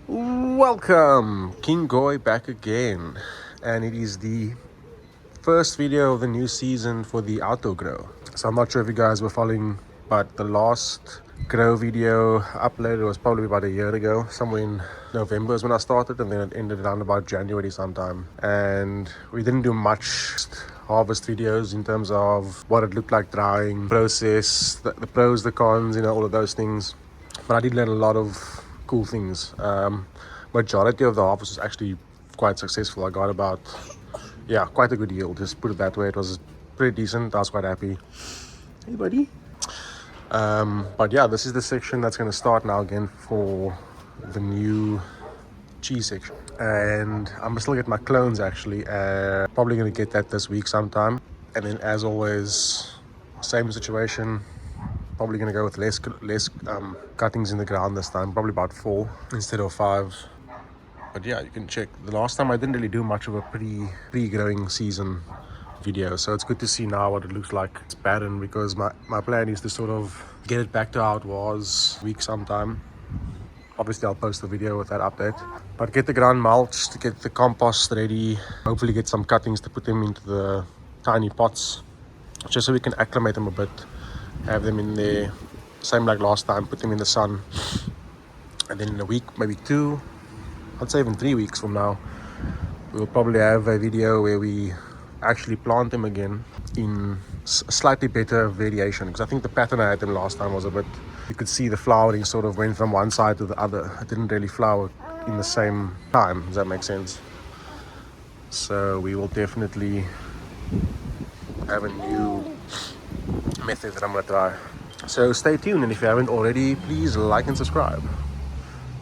Welcome, King Goy back again, and it is the first video of the new season for the outdoor grow. So I'm not sure if you guys were following, but the last grow video uploaded was probably about a year ago. Somewhere in November is when I started, and then it ended around about January sometime. And we didn't do much harvest videos in terms of what it looked like drying, process, the pros, the cons, all of those things. But I did learn a lot of cool things. Majority of the harvest was actually quite successful. I got about, quite a good yield, just put it that way. It was pretty decent. I was quite happy. Hey buddy. But yeah, this is the section that's going to start now again for the new cheese section, and I'm still get my clones actually. Probably going to get that this week sometime, and then as always, same situation. Probably going to go with less cuttings in the ground this time, probably about 4 instead of 5. But yeah, you can check. The last time I didn't really do much of a pre-growing season video, so it's good to see now what it looks like. It's barren because my plan is to sort of get it back to how it was week sometime. Obviously I'll post a video with that update, but get the ground mulched, get the compost ready, hopefully get some cuttings to put them into the tiny pots just so we can acclimate them a bit, have them in there same like last time, put them in the sun, and then in a week, maybe 2, I'd say even 3 weeks from now, we'll probably have a video where we actually plant them again in slightly better variation, because I think the pattern I had them last time was a bit, you could see the flowering sort of went from one side to the other. It didn't really flower in the same time. Does that make sense? So we will definitely have a new method that I'm going to try. So stay tuned, and if you haven't already, please like and subscribe.